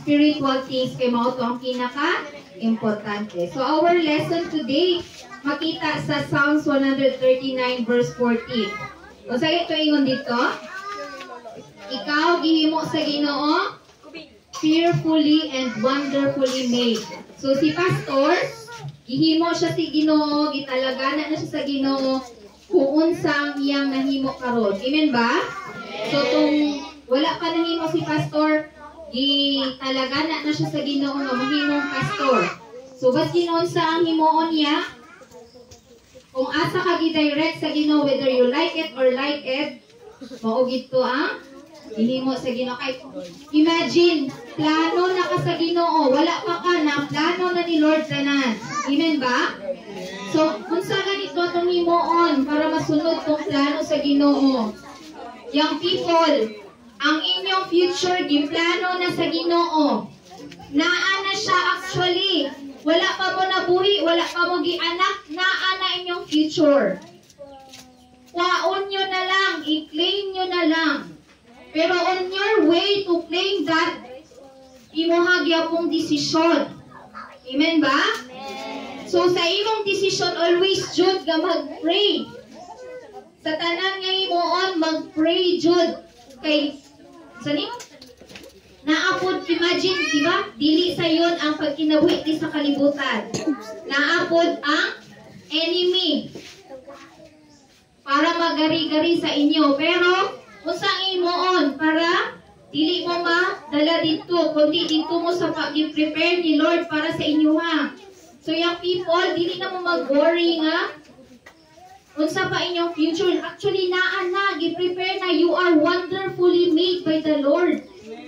spiritual things kay mao to ang kinaka-importante. So our lesson today makita sa Psalms 139 verse 14. O sa ito ingon dito, ikaw gihimo sa Ginoo fearfully and wonderfully made. So si pastor gihimo siya si Ginoo, gitalagana na siya sa Ginoo kung unsa ang iyang nahimo karon. Amen ba? So kung wala pa nahimo si pastor, gitalagana na siya sa Ginoo nga mahimong pastor. So bas Ginoo sa ang himuon niya, kung asa ka gi-direct sa Ginoo whether you like it or like it, mao gito ang gihimo sa Ginoo. Kay imagine, plano na ka sa Ginoo, wala pa ka na plano na ni Lord tanan. Amen ba? So, unsa ganito tong himuon para masunod tong plano sa Ginoo? Young people, ang inyong future giplano na sa Ginoo. Naa na siya actually. Wala pa mo nabuhi, wala pa mo gianak, naa na inyong future. Kwaon nyo na lang, i-claim nyo na lang. Pero on your way to claim that, imuhagya pong desisyon. Amen ba? So sa imong desisyon, always jud nga mag-pray. Sa tanan nga himuon, mag-pray jud. Kay, sani? Naapod, imagine, di ba? Dili sa yon ang pagkinabuhi di sa kalibutan. Naapod ang enemy para magari-gari sa inyo. Pero, usang imoon para dili mo madala dito, kundi dito mo sa pag-prepare ni Lord para sa inyo ha. So young people, dili na mo mag-worry nga unsa pa inyong future. Actually, naa na, gi-prepare na, you are wonderfully made by the Lord.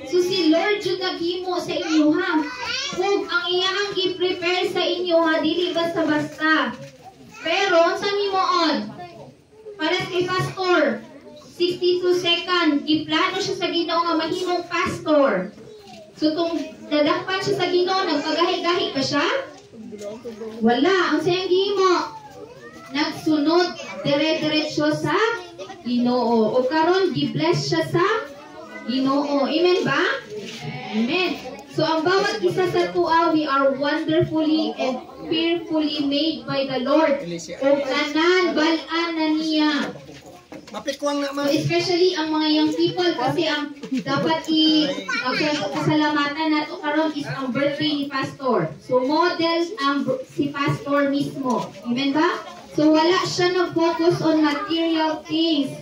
So si Lord yung naghimo sa inyo ha. Kung ang iyang gi-prepare sa inyo ha, dili basta-basta. Pero, unsa himuon? Para kay pastor, 62 seconds, giplano siya sa Ginoo nga mahimong pastor. So kung dadakpan siya sa Ginoo, nagpagahi-gahi pa siya? Wala. Ang sayang gihimo, nagsunod dire-diretso sa Ginoo. O karon gi-bless siya sa Ginoo. Amen ba? Amen. So ang bawat isa sa tuwa, we are wonderfully and fearfully made by the Lord. O tanan, balaan na niya. Mapikwang naman. So especially ang mga young people kasi ang dapat i-pasalamatan nato karon is ang birthday ni pastor. So model ang si pastor mismo. Amen ba? So wala siya nag-focus on material things.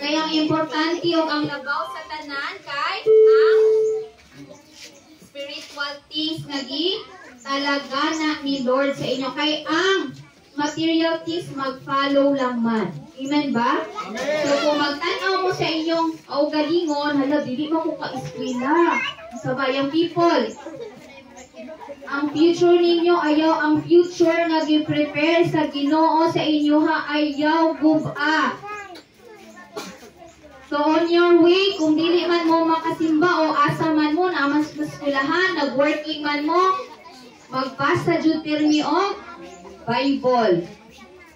Kaya ang importante yung ang labaw sa tanan kay ang spiritual things nagi talaga na ni Lord sa inyo. Kay ang material things mag-follow lang man. Amen ba? Amen. So kung magtanaw mo sa inyong galingon, hala, dili mo ko ka-eskwela. Sa bayang people. Ang future ninyo, ayaw ang future nga gi-prepare sa Ginoo sa inyo ha, ayaw guba. So on your way, kung dili man mo makasimba o asa man mo, na mas eskwelahan, nag-working man mo, magbasa jud pirmi og Bible.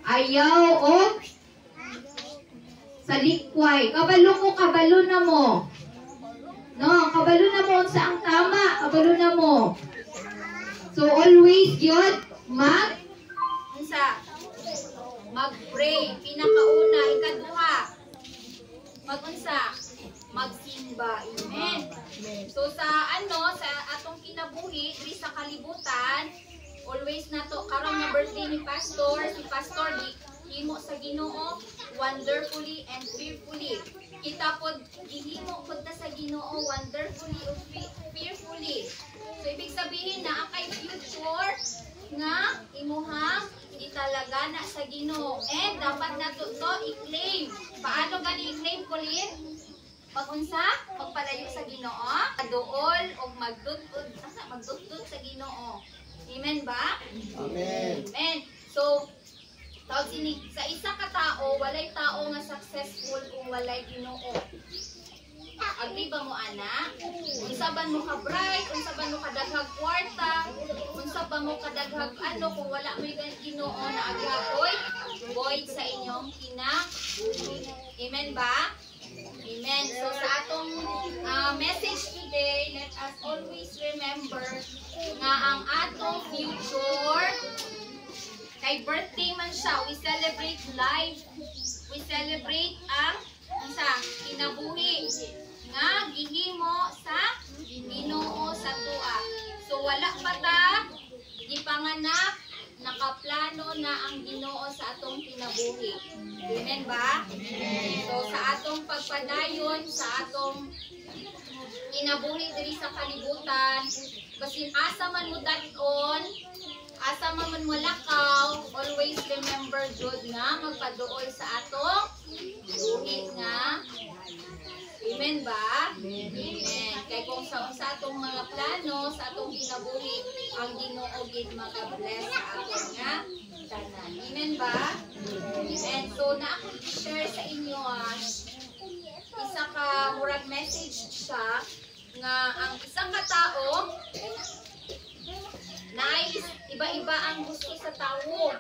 Ayaw og sa likway. Kabalo na mo. No, kabalo na mo sa ang tama. Kabalo na mo. So always yun, mag-pray. Pinakauna, ikaduha. Magsimba. Amen. So sa atong kinabuhi, diri sa kalibutan, always nato karong nga birthday ni pastor, si pastor himo sa Ginoo wonderfully and fearfully. Kita pod gihimo pod ta sa Ginoo wonderfully o fearfully. So ibig sabihin na ang kay future nga imuhang italagana sa Ginoo. And dapat nato to i-claim. Paano gani i-claim Colin? Pag-unsa, magpalayo sa Ginoo, aduol og magdudod sa Ginoo. Amen ba? Amen. Amen. So, sa isa ka tao, walay tao nga successful kung walay Ginoo. Agree ba mo, ana? Unsa ba mo ka bright, unsa ba mo kadaghag kwarta, unsa ba mo kadaghag kung wala mo yung Ginoo na agyapoy, void sa inyong Amen ba? Amen. So sa atong message today, let us always remember nga ang atong future kay birthday man siya. We celebrate life. We celebrate ang kinabuhi nga gihimo sa Ginoo sa tuwa. So wala pa ta gipanganak, nakaplano na ang Ginoo sa atong kinabuhi. Amen ba? So sa atong pagpadayon, sa atong kinabuhi diri sa kalibutan, basin asa man mo daton, asa man mo lakaw, always remember jud nga magpaduol sa atong buhi nga. Amen ba? Amen. Kay kung sa atong mga plano, sa atong kinabuhi, ang Ginoo gid maka-bless sa aton nga tanan. Amen ba? Amen. So na ako i-share sa inyo isa ka murag message siya nga ang isang katao na ay iba-iba ang gusto sa tawo.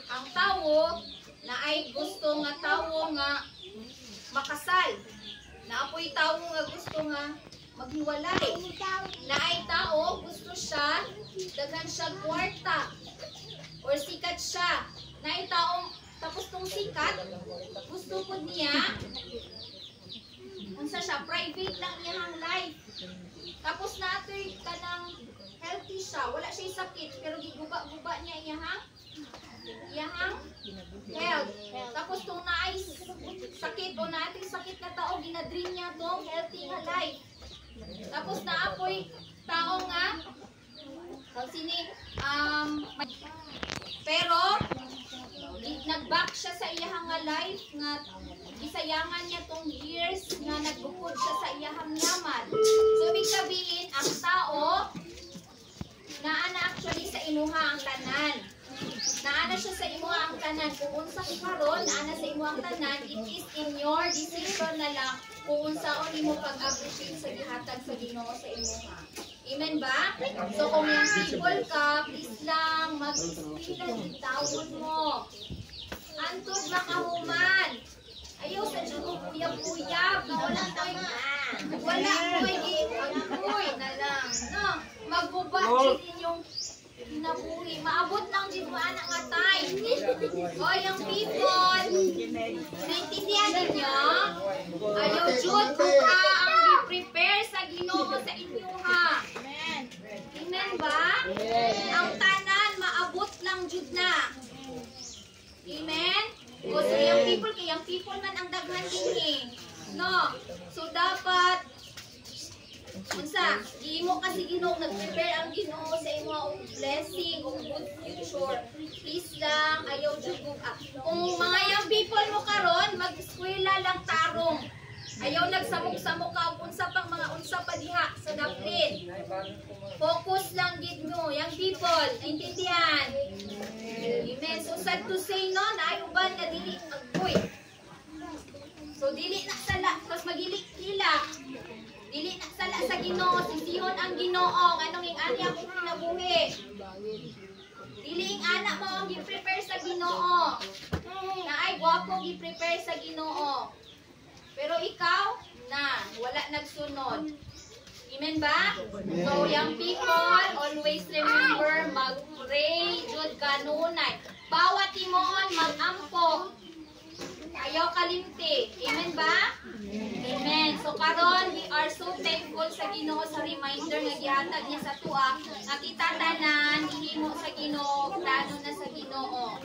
Ang tawo na ay gusto nga tawo nga makasal. Naapoy tao nga gusto nga maghiwalay. Na ay tao gusto siya daghan siya kwarta or sikat siya. Na ay tao tapos tong sikat gusto po niya unsa siya private lang iyang life. Tapos natoy kanang healthy siya, wala siya sakit pero giguba-guba niya iyang health. Tapos kung naay sakit o nating sakit na tao, ginadrin niya tong healthy nga life. Tapos naapoy tao nga pero nag-back siya sa iyang nga life nga gisayangan niya tong years nga nagbukod siya sa iyang yaman. So ibig sabihin ang tao naana actually sa imuha ang tanan. Naana siya sa imuha ang tanan. Kung unsa karon naana sa imuha ang tanan, it is in your decision na lang kung unsaon imo pag-appreciate sa gihatag sa Ginoo sa imuha. Amen ba? So kung yung people ka, please lang mag-isip lang itawon mo. Antod makahuman. Ayaw sa Diyo uyab-uyab. Wala ko'y mag-uy na lang. No? Magbubat din inyong kinabuhi. Maabot lang din mo anak nga time. O yung people, naintindihan ninyo? Ayaw Jud kung ang i-prepare sa Ginoo sa inyo ha. Amen ba? Ang tanan, maabot lang Jud na. Amen? O so yung people man ang daghan din no? So dapat unsa, imo kasi Ginoo nag-prepare ang Ginoo sa imo blessing o good future. Please lang ayaw jud kung mga young people mo karon mag-eskwela lang tarong. Ayaw nagsamok-samok ka unsa pang mga unsa pa diha sa daplin. Focus lang gid mo, young people, naintindihan? Amen. So sad to say no, na ay uban nga dili agboy. So dili na sala, kas magili-kila. Dili na sala sa Ginoo, sisihon ang Ginoo, anong ing ani akong kinabuhi. Dili ing anak mo ang gi-prepare sa Ginoo. Na ay gwapo gi-prepare sa Ginoo. Pero ikaw, wala nagsunod. Amen ba? So, young people, always remember, mag-pray, jud kanunay. Bawat timoon, mag-ampo. Ayaw kalimti. Amen ba? Amen. So, karon we are so thankful sa Ginoo sa reminder nga gihatag niya sa tuwa. Nakita tanan, ihimo sa Ginoo, plano na sa Ginoo.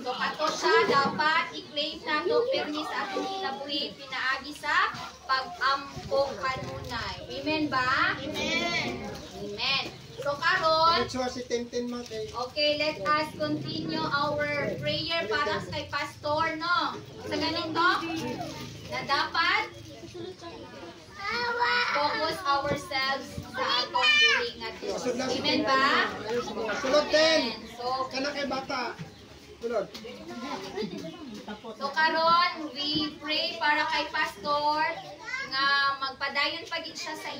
So, kato siya, dapat i-claim na ito, permis sa atong kinabuhi, pinaagi sa pag-ampo kanunay. Amen ba? Amen. Amen. So, karon, okay, let us continue our prayer para kay Pastor, no? Sa ganito, na dapat focus ourselves sa atong buhi nga Diyos. Amen ba? Sulod din. So, Kana kay bata. Sulod. So karon we pray para kay Pastor nga magpadayon pagid siya sa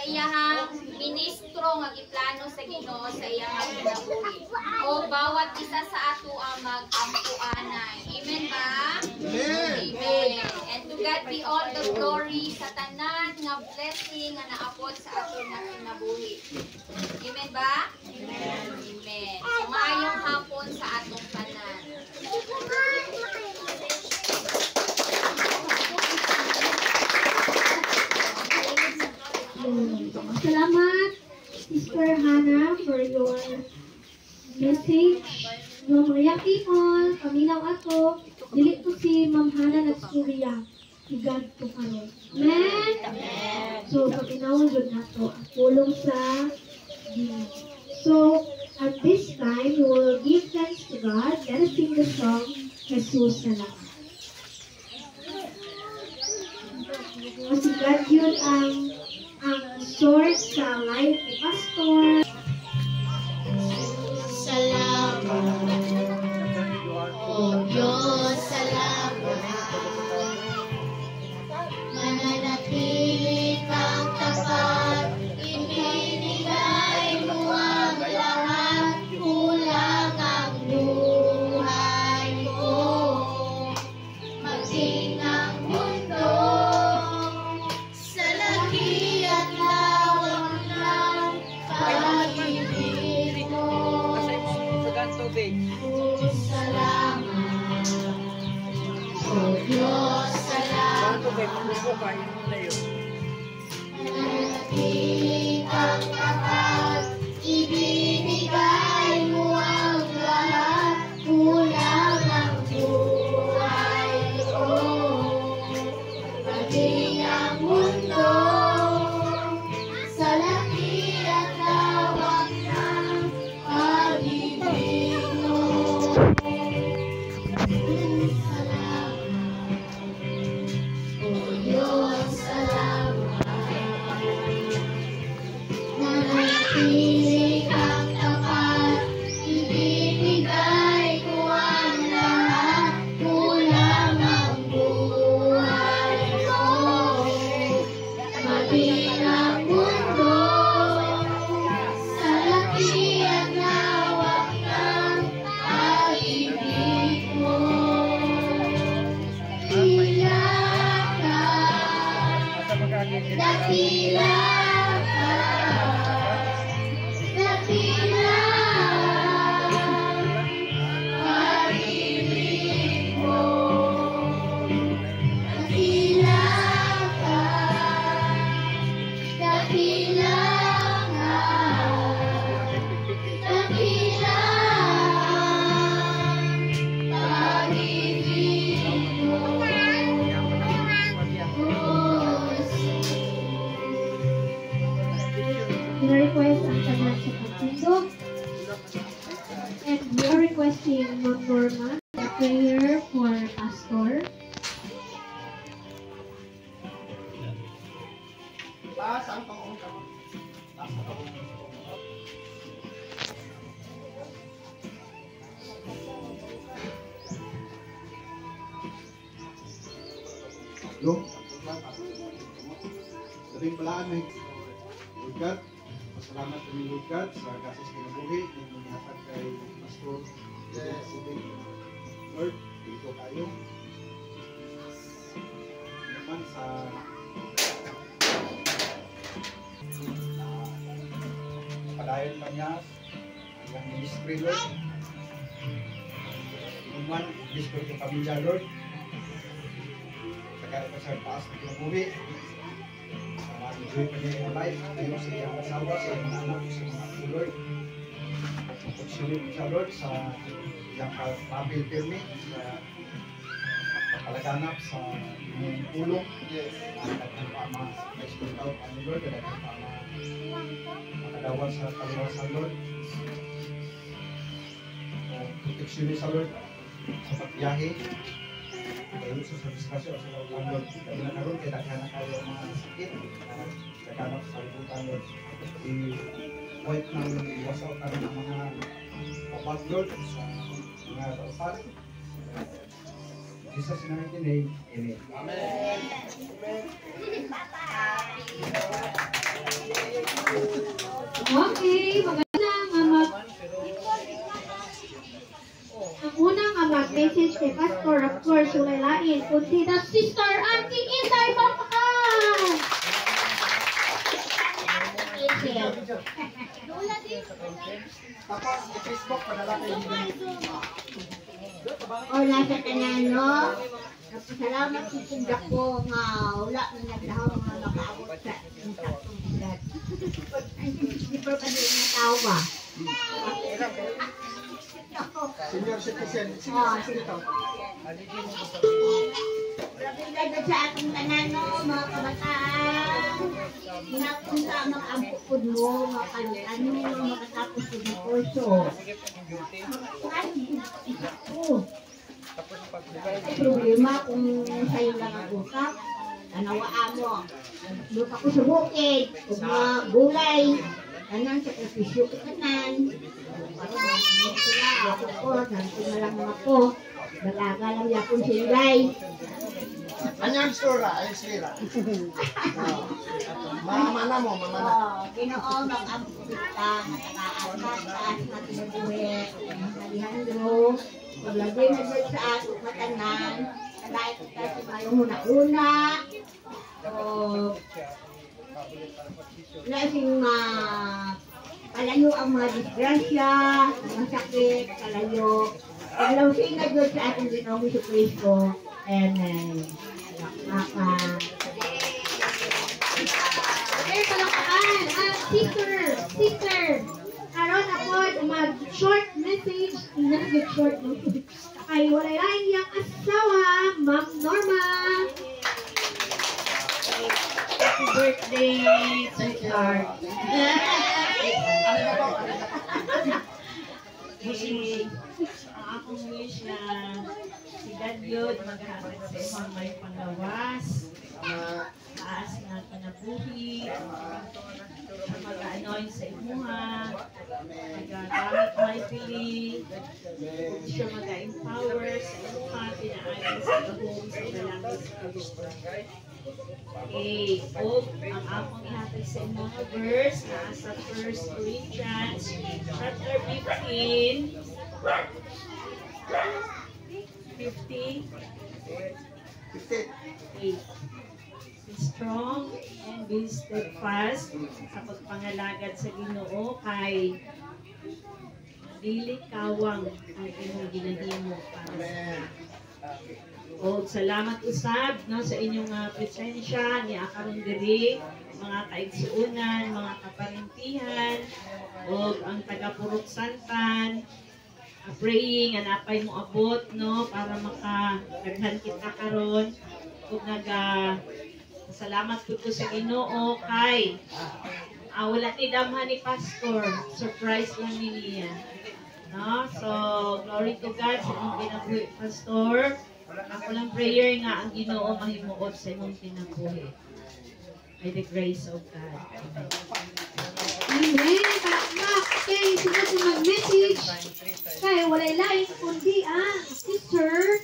iyahang ministro nga giplano sa Ginoo sa iyang kinabuhi. O bawat isa sa ato ang mag-ampuanay. Amen ba? Amen. Amen. And God be all the glory sa tanan nga blessing nga naabot sa aton nga kinabuhi. Amen ba? Amen. Amen. Maayong hapon sa atong tanan. Salamat, Sister Hannah, for your message. No, mga people, paminaw ato, dili to si Ma'am Hannah nagsurya. Si God to karon. Amen? So, paminawon yun nato, ang pulong sa Ginoo. So, at this time, we will give thanks to God. Let us sing the song, Jesus Salamat. Kasi God yun ang source sa life ni Pastor. Salamat, O Diyos, salamat. Mananatili kang tapat, ibinigay mo ang lahat, kulang ang buhay ko. Maging ang mundo sa laki at lawak ng pag-ibig mo. Salamat, O Diyos, salamat. Mananatili kang tapat, ibinigay mo ang lahat, kulang ang buhay ko. Maging ang mundo sa laki at lawak ng pag-ibig mo. Salamat, O Diyos, salamat. Mananatili kang tapat, ibinigay ko ang lahat, kulang ang buhay ko. Maging ang mundo sa laki at lawak ng pag-ibig mo. Dakila ka, dakila ka, dakila pag-ibig mo. Dakila ka, dakila ka, dakila pag-ibig mo. Pina-request ang tanan sa pagtindog. And we are requesting Ma'am Norma a prayer for Pastor. Taas ang pangungka. Yo. Sabing balaan may Lord God. Pasalamat kami Lord God sa kasos kinabuhi ng minihatag kay Pastor. Yes. Lord, dito tayo. Naman sa padayon pa niya ang ministry Lord. Naman, ministry ng pamilya Lord. Kaya pa sa taas ng kinabuhi. Enjoy pa niya yung life, tayo sa iyang asawa, sa iyang mga anak, sa mga anak Lord. Pagsulit sa Lord sa iyang kapil pirmi, sa pagpalaganap sa iyong pulong. Kadaghan pa ma-export out ang Lord, kadaghan pa makadawal sa kaliwasan Lord. Proteksyon sa Lord, sa pagbiyahe. Kayo sa diskasyon sa Lord, kami na karoon, kaya daghan na kayo mga sakit, naghanap sa liputan Lord. I-wipe ng iwasaw ka ng mga papat Lord, sa mga raupan. Jesus in our name, Amen. Amen. Okay, ang unang mag-message kay Pastor, of course, ulay lain. Kung si Sister Auntie Tapos, i-Facebook, padala kayo dito. Wala sa kanano. Salamat sa tindak ko nga wala na naglahaw nga makaabot sa intak. Hindi pa pa din na tao ba? Senior citizen. Oh, Sino to? Grabe sa atong kanano, mga kabataan. Napunta mag-ampukod mo, makalutan mo, makatapos ko ng kurso. Ay problema kung sa'yo lang ang usap, nanawaan mo. Doon ako sa bukid, kung mga gulay, kanang sakripisyo ko kanan. Parang mga sila, ako ko, nanti na lang ako. Dalaga lang yapon silay. Anyang sura, ay sira. Mamana mo, mamana. Ginoo, mag-ampukod ka, natakaan ka, taas na tinubuhi, Alejandro. Paglagay na doon sa ato matanan, kalay ko kasi mayong una-una. So, lasing kalayo ang mga disgrasya, mga sakit, kalayo. Paglawsin na doon sa ating Ginoong Jesucristo. Amen. Maka. Okay, palakpakan. Sister. Karon ako mag-short message. Short message. Kay walay lain yang asawa, Ma'am Norma. Happy birthday, sweetheart. Ang akong wish na si God yun maghatag sa imong may panglawas, taas na kinabuhi, na mag-anoint sa imuha, magagamit may pili, siya mag-empower sa imuha, pinaayon sa kahong sa balangis sa Kristo. Okay, o ang akong ihatag sa imuha verse na sa 1 Corinthians chapter 15, 50. Be strong and be steadfast sa pagpangalagad sa Ginoo kay dili kawang ang imong ginahimo para o salamat usab no sa inyong presensya ni akaron diri mga kaigsuonan, mga kaparintihan o ang taga-Purok Santan praying and apay mo abot no para makadaghan kita karon ug salamat pud ko sa Ginoo kay wala ni damhan ni pastor, surprise lang ni niya no. So glory to God sa imong kinabuhi pastor. Ako lang prayer nga ang Ginoo mahimuot sa imong kinabuhi by the grace of God. Amen. Okay, sunod na mag-message. Kaya walay lain kundi sister.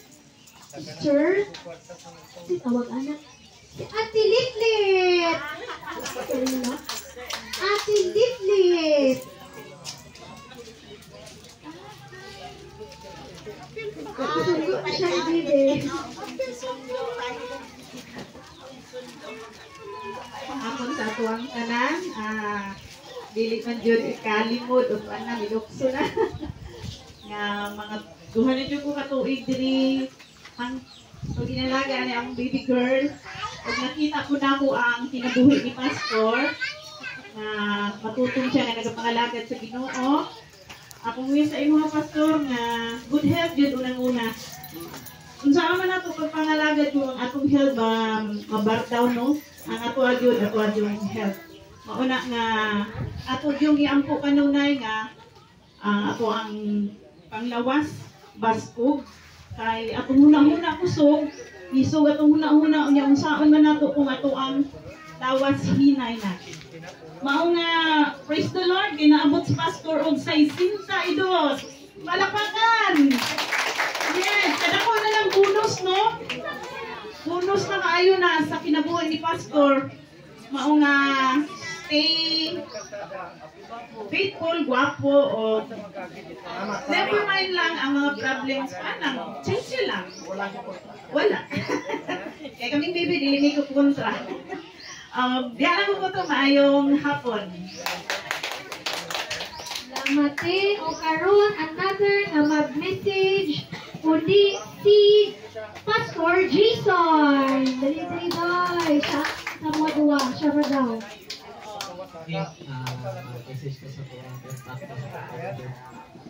Si tawag anak. Si Ate Litlit. Ate Litlit. Sundo siya ibigay. Akong sa tuwang tanan, dili man jud ikalimod o ana milukso na. Nga mga duha na jud ko katuig diri so ginalaga ni ang baby girl. Ug nakita ko na ko ang kinabuhi ni pastor na matutong siya nga nagapangalagad sa Ginoo. Akong wish sa imo pastor nga good health jud unang-una. Unsa man nato pagpangalagad yung atong health ba mabartaw no? Ang ato jud yung health. Mauna nga ato yung giampo kanunay nga ato ang panglawas baskog kay atong huna-huna kusog isog atong huna-huna unya unsaon man nato kung ato ang lawas hinay na. Mao nga praise the Lord ginaabot si pastor og 62. Palakpakan. Yes, kada ko na lang bonus no. Bonus na kaayo na sa kinabuhi ni pastor. Mao nga stay faithful, guwapo, o never mind lang ang mga problems. Anang, change lang. Wala. Kaya kaming baby, dili ko kontra. Diyan lang ko ito maayong hapon. Mate o karon another na mag-message kundi si Pastor Jason. Dali doy. Siya sa mga duwa. Siya ba daw? Message ko sa tuwang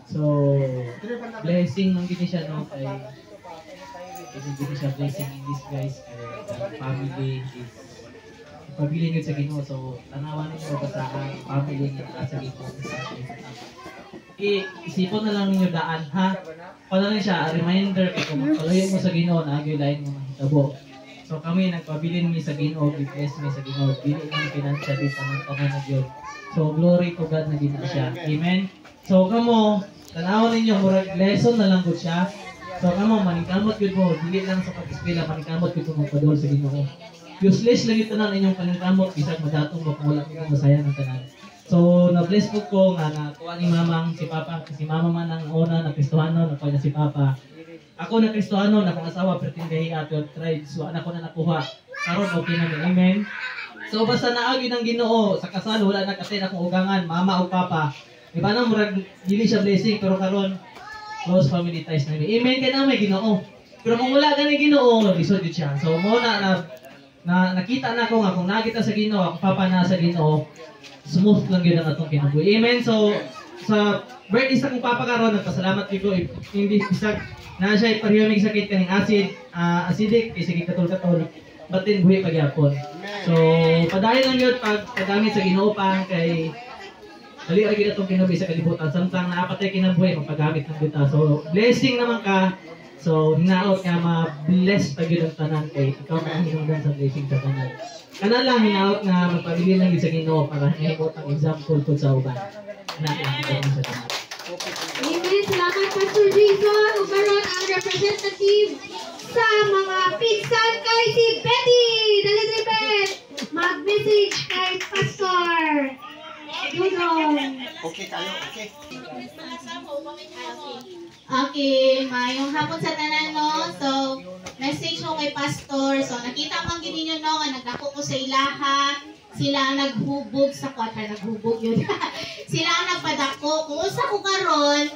so, blessing ng gini siya no kay gini siya blessing in disguise kay family is pabiling yun sa Ginoo. So, tanawan ninyo basahan family niya sa Ginoo. Isipon na lang ninyo daan ha. Pala lang siya, a reminder kung palayo mo sa Ginoo na agyo-lain mo mahitabo. So kami nagpabilin mi sa Ginoo, bless mi sa Ginoo, dili lang financially sa mga na Dios. So glory to God na gina siya. Amen. So kamo tanawon ninyo murag lesson na lang gud siya. So kamo maningkamot gud mo, dili lang sa pag-eskwela, maningkamot gud mo padol sa Ginoo. Useless lang ito na inyong paningkamot bisag madatong mo kung wala kayo masaya ng tanan. So na-bless ko nga nakuha ni mamang si Papa, si Mama man ang una na Kristohano, nakuha na si Papa. Ako na Kristohano, na akong asawa, pertindahi ato tribe. So, anak ko na nakuha. Karon okay na. Amen. So, basta naagi ng Ginoo sa kasal, wala na kasi akong ugangan, mama o papa. Iba na, murag, dili siya blessing, pero karon close family ties na. Amen ka na may Ginoo. Pero kung wala ka ng Ginoo, lisod yun siya. So, muna na nakita na ko nga, kung nakita sa Ginoo, ako papa na sa Ginoo, smooth lang yun ang atong kinabuhi. Amen. So, sa birthday sa kong papa karon, nagpasalamat ko hindi bisag na siya parihomig sakit kaning acidic kay sige katol-katol but then buhi pagyapon. So padayon lang yun paggamit sa Ginoo pa kay dali ra gyud atong kinabuhi sa kalibutan samtang naapatay kinabuhi magpagamit ng kita. So blessing naman ka. So hinaot nga ma-bless pa gyud ang tanan kay ikaw ang hinungdan sa blessing sa tanan. Kana lang hinaot nga magpabili lang gyud sa Ginoo para hihimot ang example pud sa uban. Na kita sa tanan. Amen. Salamat, Pastor Jason. O karon ang representative sa mga pinsan kay si Betty. Dali, Bet. Mag-message kay Pastor Dudong. Okay kayo, okay. Okay, mayong hapon sa tanan no. So, message ko kay Pastor. So, nakita man gid ninyo no nga nagdako ko sa ilaha. Sila ang naghubog sa kwarta, naghubog yun. Sila ang nagpadako. Kung usa ko karon,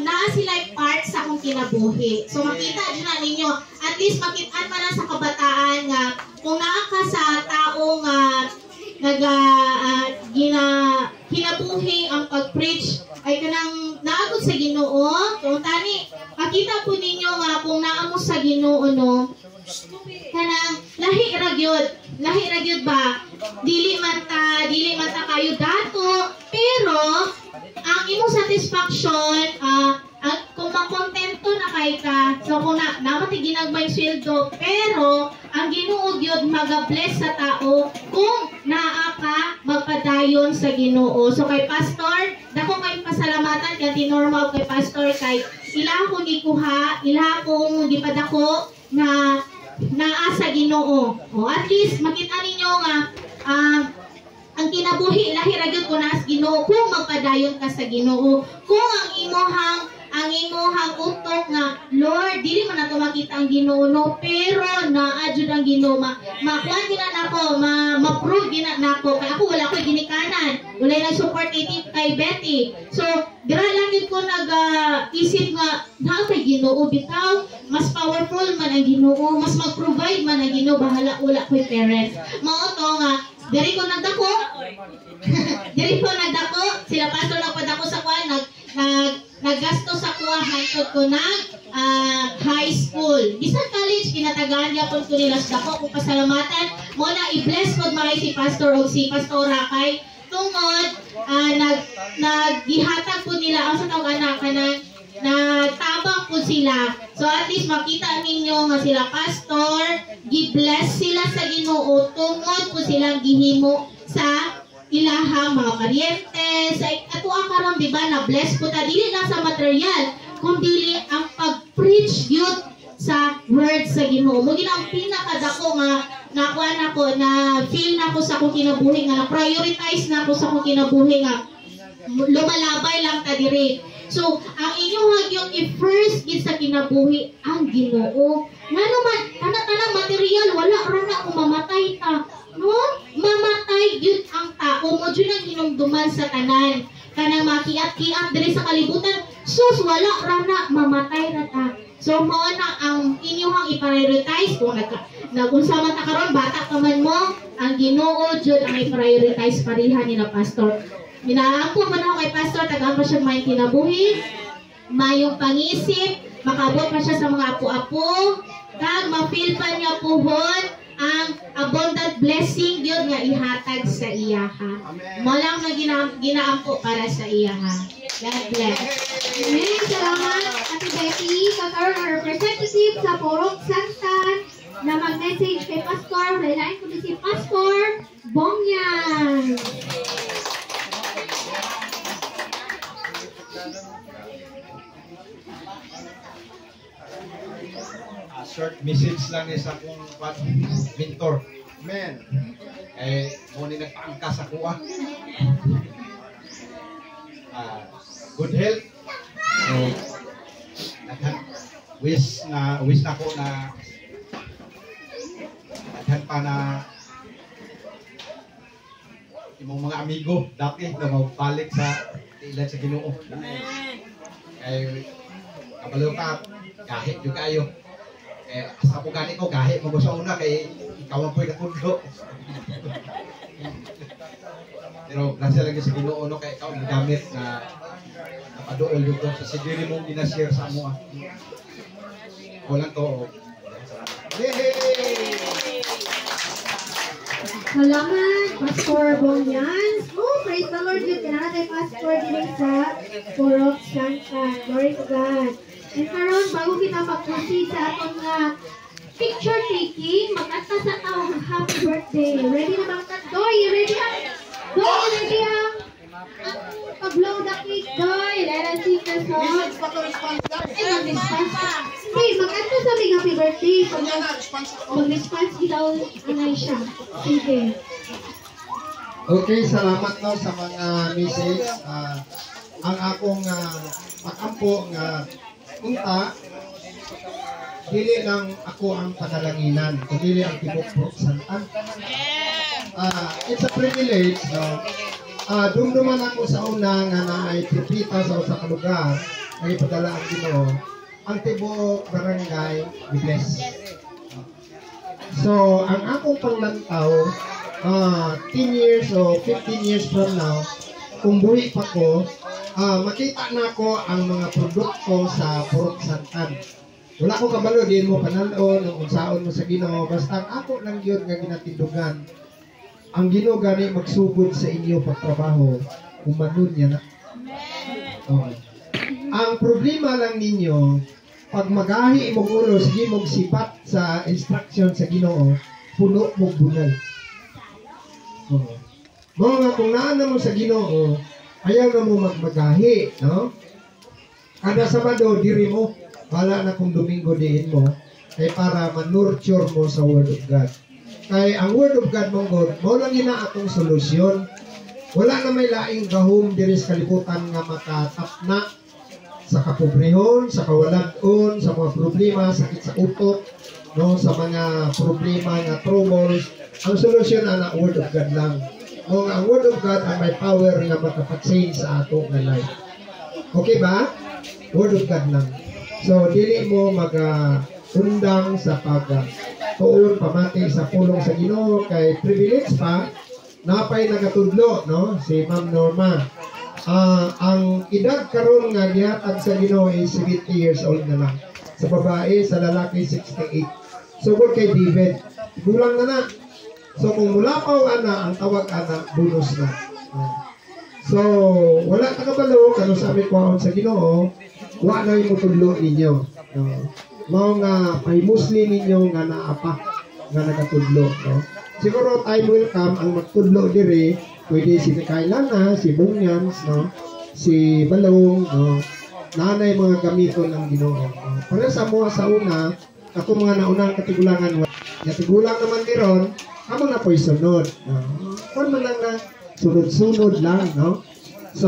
naa sila part sa akong kinabuhi. So makita din na ninyo, at least makitaan pa na sa kabataan nga, kung naa ka sa taong kinabuhi ang pag-preach, ay kanang naagod sa Ginoo. So tani, makita po ninyo nga kung naamo sa Ginoo no, kanang lahi ra gyud ba, dili man ta kayo dato, pero ang imong satisfaction kung makontento na kay ka, so kung namati ginagmay sweldo, pero ang Ginoo gyud maga-bless sa tao kung naa ka magpadayon sa Ginoo. So kay Pastor, dako kay pasalamatan kay normal kay Pastor kay ila akong gikuha, ila akong gipadako na naa sa Ginoo. O at least makita ninyo nga ang kinabuhi lahi ra gyud ko nas Ginoo kung magpadayon ka sa Ginoo. Kung ang imuhang utok nga Lord, dili man nato makita ang Ginoo no, pero naa jud ang Ginoo makuan gina nako, ma-prove gina nako kay ako wala koy ginikanan. Wala na support kay Betty. So dira lang gid ko isip nga na kay Ginoo bitaw mas powerful man ang Ginoo, mas mag-provide man ang Ginoo, bahala wala koy parents. Mao to nga diri ko nagdako. Sila pastor nagpadako sa kuan, naggasto sa kuha hangtod ko na high school. Bisan college kinatagaan gyapon ko nila sa dako kung pasalamatan mo na i-bless pod maray si pastor o si pastora kay tungod naggihatag po nila ang sa tawag anak kanang nagtabang po sila. So at least makita ninyo nga sila pastor, gi-bless sila sa Ginoo tungod po silang gihimo sa ilahang mga paryente. Sa ato karon di ba na bless po ta dili lang sa material, kundi ang pag-preach yun sa word sa Ginoo. Mo gina ang pinakadako nga nakuha nako na feel nako sa akong kinabuhi nga na-prioritize nako sa akong kinabuhi nga lumalabay lang ta diri. So, ang inyong hagyong i-first gid sa kinabuhi ang Ginoo. Nga naman, tanang material, wala ra na kung mamatay ta. No? Mamatay yun ang tao mo, yun ang hinumduman sa tanan. kanang makiat-kiat diri sa kalibutan, sus wala ra na mamatay ra ta. So mao na ang inyong i-prioritize kung nagunsa man ta karon bata pa man mo, ang Ginoo jud ang i-prioritize pariha ni na pastor. Minaampo man ako kay pastor, tagaan pa siya may kinabuhi, mayong pangisip, makabot pa siya sa mga apo-apo, kag ma-feel pa niya puhon ang abundant blessing yun nga ihatag sa iya ha. Mo lang na ginaampo para sa iya ha. God bless. Amen. Salamat, Ate Betty. Kakaroon ang representative sa Porok Santan na mag-message kay Pastor. Relain ko si Pastor Bongyan. Short message lang ni sa akong mentor. Amen. Mo ni nagpaangkas ako good health. Wish na ko na daghan pa na imong mga amigo dati na mabalik sa ilan sa Ginoo. Kay kabalo ka kahit yung kayo. Sa po gani ko kahit mo sa una kay ikaw ang pwede kundo. Pero grasya lang sa Ginoo no kay ikaw gamit na napaduol yung sa siguri mong ginashare sa amo. Walang to. Salamat, Pastor Bongyan. Oh, praise the Lord. Yung tinatay Pastor din sa Porok Santan. Glory to God. And karon bago kita mag-proceed sa atong picture taking, mag-ata sa tao happy birthday. Ready na bang Doy? Ready ang? Doy, ready ang? Pag-blow the cake, Doy. Let us see the song. Mag-response pa. Hey, mag-ata sa may happy birthday. Mag-response daw anay siya. Sige. Okay, salamat no sa mga message. Ang akong pakampo nga unta, dili lang ako ang panalanginan, kundi ang tibok Porok Santan. It's a privilege, no? Dumduman ako sa una nga naay propita sa usa ka lugar, nga ipadala ang Ginoo, ang tibok barangay bless. So, ang akong panglantaw, 10 years o 15 years from now, kung buhi pa ko, makita na ko ang mga produkto sa Porok Santan. Wala ko kabalo, din mo pananon, ang unsaon mo sa Ginoo, basta ang ako lang yun nga ginatindugan. Ang Ginoo gani magsugod sa inyo pagtrabaho, umanon niya na. Okay. Ang problema lang ninyo, pag magahi mo ulo, sige mong sipat sa instruction sa Ginoo, puno mo bunal. Okay. Mga kung naan mo sa Ginoo, ayaw na mo magmagahi, no? Kada Sabado, diri mo, wala na kung Domingo diin mo, kay para manurture mo sa Word of God. Kay ang Word of God mong God, mo lang ina akong solusyon. Wala na may laing gahom diri sa kalibutan nga makatapna sa kapobrehon, sa kawalag-on, sa mga problema, sakit sa utok, no, sa mga problema nga troubles. Ang solusyon na Word of God lang. Kung ang Word of God ang may power nga makapag-change sa ato nga life. Okay ba? Word of God lang. So, dili mo mag-undang sa pag-tuon, pamati sa pulong sa Ginoo, kay privilege pa, napay nagatudlo, no? Si Ma'am Norma. Ang edad karon nga gihatag sa Ginoo ay 70 years old na lang. Sa babae, sa lalaki, 68. So, kung kay David, gulang na na. So kung mula pa ang tawag ana, bonus na. So wala ka kabalo kano sa aming kwaon sa Ginoo, wa na yung tudlo ninyo. Mao nga pay Muslim ninyo nga naapa nga nagatudlo, no. Siguro time will come ang magtudlo diri, pwede si Kailana, si Bungyans, no, si Balong, no. Nanay mga gamiton ng Ginoo. Para sa mga sa una, ako mga naunang katigulangan, tigulang naman diron. Amo na po'y sunod. Kung man lang na sunod-sunod lang, no? So,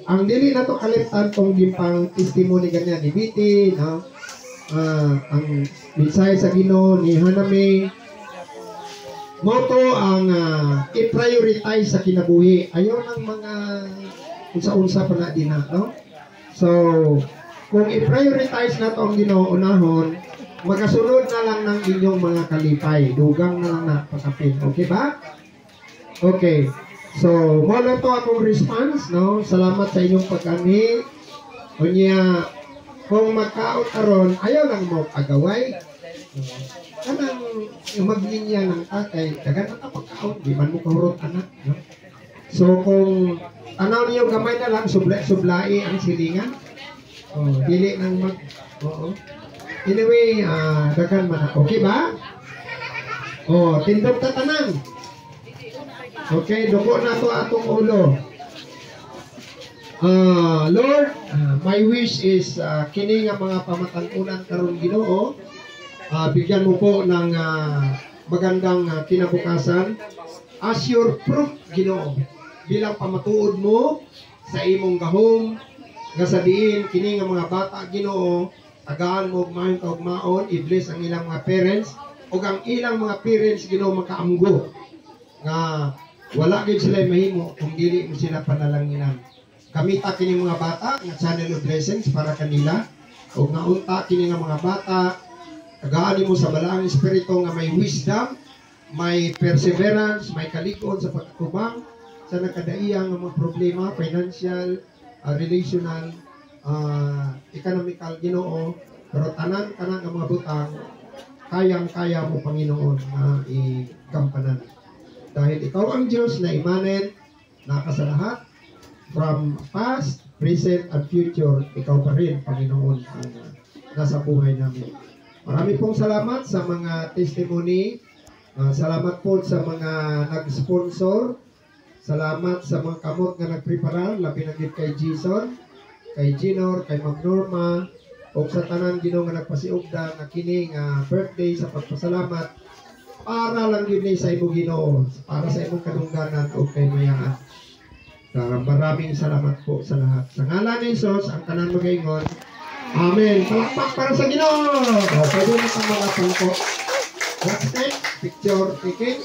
ang dili na to kalimtan tong gipang testimony ganyan ni Biti, no? Ang mensahe sa Ginoo ni Haname, moto ang i-prioritize sa kinabuhi. Ayaw ng mga unsa-unsa pa na din na, no? So, kung i-prioritize na to ang Ginoo unahon, magasunod na lang ng inyong mga kalipay. Dugang na lang na pasapin. Okay ba? Okay. So, mula to akong response, no? Salamat sa inyong pag-ani. Unya, kung magkaot karon, ayaw lang mo agaway. Kanang maglinya ng tatay, dagan na pagkaot, di man mo kahurot anak, no? So, kung tanaw niyo gamay na lang, sublai ang silingan. Oh, dili nang mag... Oo. Anyway, dagan man. Okay ba? Oh, tindog ta tanan. Okay, duko na to atong ulo. Lord, my wish is kini nga mga pamatan-unan karon Ginoo, bigyan mo po ng magandang kinabukasan as your proof Ginoo bilang pamatuod mo sa imong gahom nga sa diin kini nga mga bata Ginoo, tagaan mo mayon kaugmaon, i-bless ang ilang mga parents ug ang ilang mga parents Ginoo makaamgo nga wala gid sila mahimo kung dili mo sila panalanginan. Kamita kini mga bata nga channel of blessings para kanila ug nga unta kini nga mga bata tagaan mo sa balaang espiritu nga may wisdom, may perseverance, may kalig-on sa pagkatubang sa nakadaiyang mga problema, financial, relational, economical Ginoo, pero tanan kanang mga butang kayang-kaya mo Panginoon na igampanan. Dahil ikaw ang Diyos na imanen, nakasalahat, from past, present, and future, ikaw pa rin, Panginoon, ang nasa buhay namin. Marami pong salamat sa mga testimony, salamat po sa mga nag-sponsor, salamat sa mga kamot nga nagprepara, labi na gid kay Jason, kay Ginor, kay Ma'am Norma, o sa tanan Ginoo nga nagpasiugda nga kini nga birthday sa pagpasalamat para lang yun sa imong Ginoo, para sa imong kadungganan o kay mayaan. Maraming salamat po sa lahat. Sa ngalan ni Jesus, ang tanan magaingon. Amen. Palakpak para sa Ginoo. Pwede na pang mga pangko. Next, picture taking.